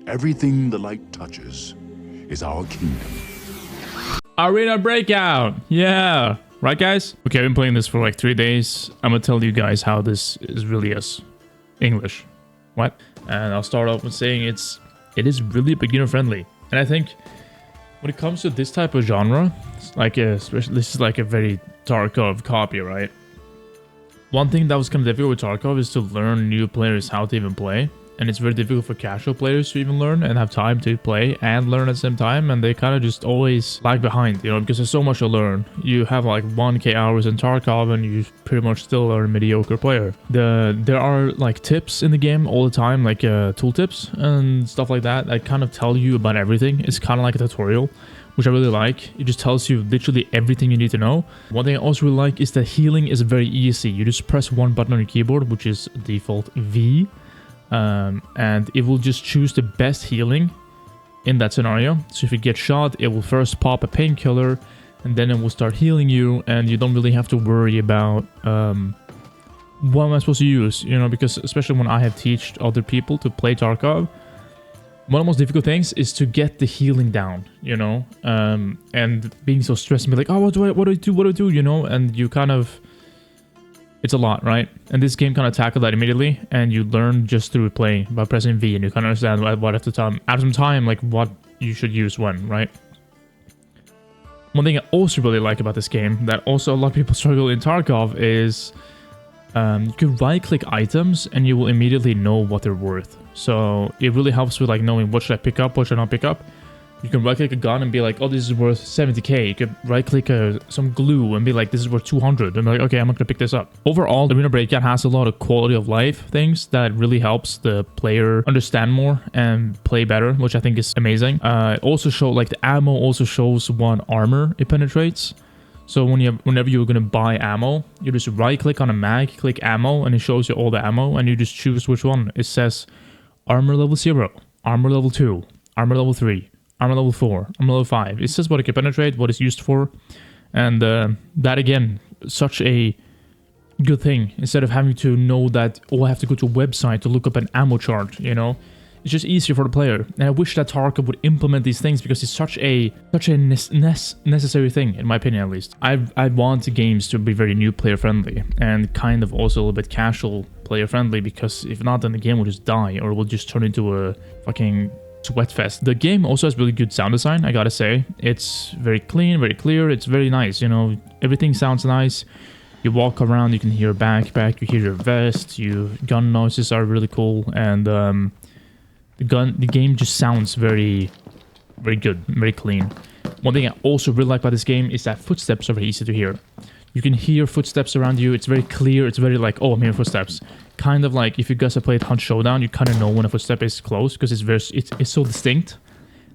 Everything the light touches is our kingdom. Arena Breakout! Yeah! Right, guys? Okay, I've been playing this for like 3 days. I'm gonna tell you guys how this really is. English. What? And I'll start off with saying it is really beginner friendly. And I think when it comes to this type of genre, like especially this is like a very Tarkov copy, right? One thing that was kind of difficult with Tarkov is to learn new players how to even play. And it's very difficult for casual players to even learn and have time to play and learn at the same time. And they kind of just always lag behind, you know, because there's so much to learn. You have like 1k hours in Tarkov and you pretty much still are a mediocre player. There are like tips in the game all the time, like tool tips and stuff like that kind of tell you about everything. It's kind of like a tutorial, which I really like. It just tells you literally everything you need to know. One thing I also really like is that healing is very easy. You just press one button on your keyboard, which is default V. And it will just choose the best healing in that scenario. So if you get shot, it will first pop a painkiller and then it will start healing you, and you don't really have to worry about what am I supposed to use, you know, because especially when I have taught other people to play Tarkov, one of the most difficult things is to get the healing down, you know, and being so stressed and be like, oh, what do I do, you know, and you kind of, it's a lot, right? And this game kind of tackled that immediately, and you learn just through playing by pressing V, and you kind of understand what after some time, like what you should use when, right? One thing I also really like about this game that also a lot of people struggle in Tarkov is you can right-click items and you will immediately know what they're worth. So it really helps with like knowing what should I pick up, what should I not pick up. You can right-click a gun and be like, oh, this is worth 70k. You could right-click some glue and be like, this is worth 200. And be like, okay, I'm not gonna pick this up. Overall, Arena Breakout has a lot of quality of life things that really helps the player understand more and play better, which I think is amazing. It also shows, like the ammo also shows what armor it penetrates. So whenever you're gonna buy ammo, you just right-click on a mag, click ammo, and it shows you all the ammo, and you just choose which one. It says armor level 0, armor level 2, armor level 3. Armor level 4, armor level 5. It says what it can penetrate, what it's used for. And that, again, such a good thing. Instead of having to know that, oh, I have to go to a website to look up an ammo chart, you know? It's just easier for the player. And I wish that Tarkov would implement these things because it's such a necessary thing, in my opinion at least. I want games to be very new player friendly and kind of also a little bit casual player friendly, because if not, then the game will just die or will just turn into a fucking Sweatfest. The game also has really good sound design, I gotta say. It's very clean, very clear, it's very nice, you know, everything sounds nice. You walk around, you can hear a backpack, you hear your vest, gun noises are really cool, and the game just sounds very, very good, very clean. One thing I also really like about this game is that footsteps are very easy to hear. You can hear footsteps around you, it's very clear, it's very like, oh, I'm hearing footsteps. Kind of like if you guys have played Hunt Showdown, you kind of know when a footstep is close because it's so distinct.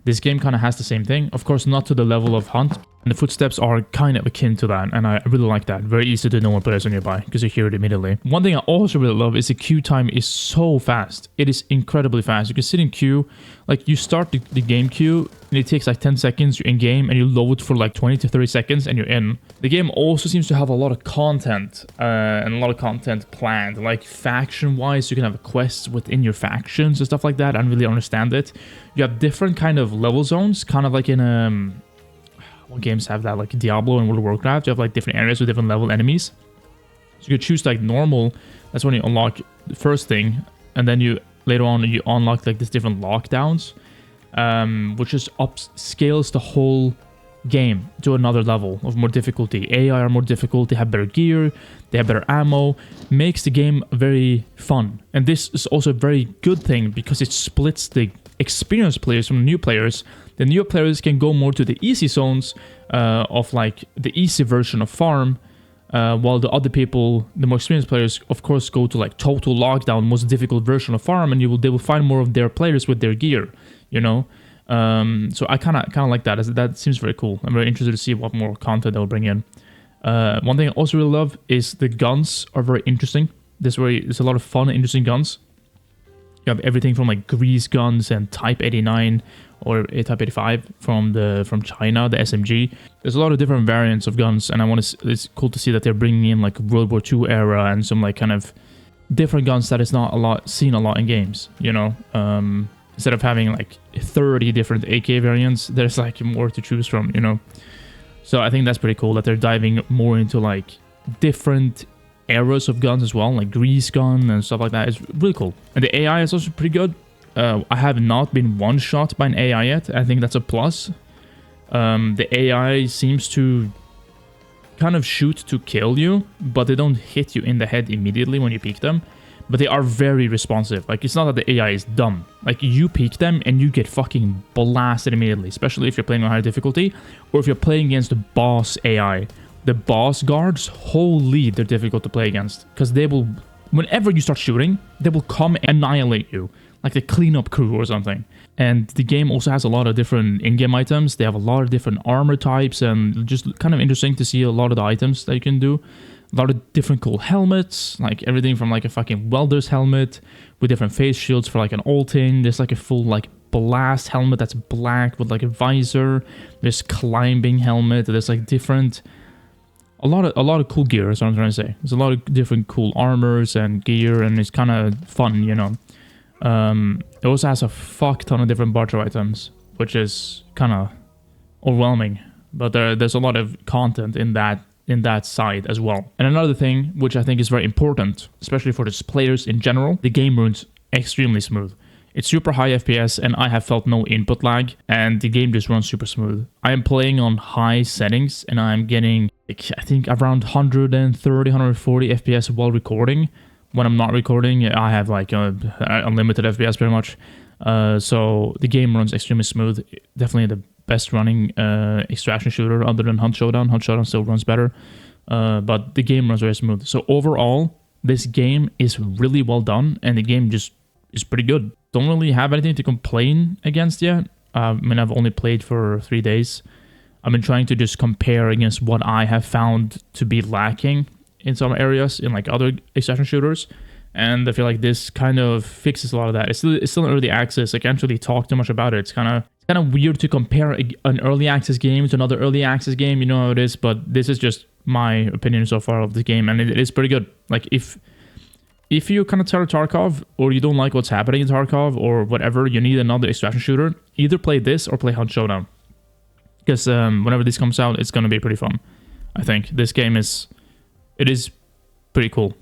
This game kind of has the same thing. Of course, not to the level of Hunt. And the footsteps are kind of akin to that, and I really like that. Very easy to know when players are nearby because you hear it immediately. One thing I also really love is the queue time is so fast. It is incredibly fast. You can sit in queue, like you start the game queue, and it takes like 10 seconds, you're in game, and you load for like 20 to 30 seconds, and you're in. The game also seems to have a lot of content, and a lot of content planned. Like faction-wise, you can have quests within your factions and stuff like that. I don't really understand it. You have different kind of level zones, kind of like in what games have that, like Diablo and World of Warcraft. You have like different areas with different level enemies. So you could choose like normal, that's when you unlock the first thing, and then you later on you unlock like these different lockdowns, which just upscales the whole game to another level of more difficulty. AI are more difficult, they have better gear, they have better ammo, makes the game very fun. And this is also a very good thing because it splits the experienced players from new players. The new players can go more to the easy zones of like the easy version of farm, while the other people, the more experienced players, of course, go to like total lockdown, most difficult version of farm, and they will find more of their players with their gear, you know. So I kind of like that. That seems very cool. I'm very interested to see what more content they'll bring in. One thing I also really love is the guns are very interesting. There's a lot of fun, interesting guns. You have everything from like grease guns and Type 89 or Type 85 from China, the SMG. There's a lot of different variants of guns, and it's cool to see that they're bringing in like World War II era and some like kind of different guns that is not seen a lot in games, you know. Instead of having like 30 different AK variants, there's like more to choose from, you know. So I think that's pretty cool that they're diving more into like different eras of guns as well, like grease gun and stuff like that. It's really cool. And the AI is also pretty good. I have not been one shot by an AI yet. I think that's a plus. The AI seems to kind of shoot to kill you, but they don't hit you in the head immediately when you peek them. But they are very responsive. Like, it's not that the AI is dumb. Like, you peek them and you get fucking blasted immediately, especially if you're playing on high difficulty or if you're playing against the boss AI. The boss guards, holy, they're difficult to play against, because they will, whenever you start shooting, they will come and annihilate you, like the cleanup crew or something. And the game also has a lot of different in-game items. They have a lot of different armor types, and just kind of interesting to see a lot of the items that you can do. A lot of different cool helmets, like everything from like a fucking welder's helmet with different face shields for like an ulting. There's like a full like blast helmet that's black with like a visor. There's climbing helmet. There's like different, a lot of cool gear is what I'm trying to say. There's a lot of different cool armors and gear, and it's kind of fun, you know. It also has a fuck ton of different barter items, which is kind of overwhelming. But there's a lot of content in that side as well. And another thing, which I think is very important, especially for the players in general, the game runs extremely smooth. It's super high FPS, and I have felt no input lag, and the game just runs super smooth. I am playing on high settings, and I'm getting, I think, around 130, 140 FPS while recording. When I'm not recording, I have like unlimited FPS pretty much. So the game runs extremely smooth. Definitely the best running extraction shooter other than Hunt Showdown. Hunt Showdown still runs better, but the game runs very smooth. So overall, this game is really well done, and the game just is pretty good. Don't really have anything to complain against yet. I mean, I've only played for 3 days. I've been trying to just compare against what I have found to be lacking in some areas in like other extraction shooters, and I feel like this kind of fixes a lot of that. It's still in early access. I can't really talk too much about it. It's kind of weird to compare an early access game to another early access game. You know how it is, but this is just my opinion so far of the game, and it is pretty good. Like, if you're kind of tired of Tarkov, or you don't like what's happening in Tarkov, or whatever, you need another extraction shooter, either play this or play Hunt Showdown. Because whenever this comes out, it's going to be pretty fun. I think this game is pretty cool.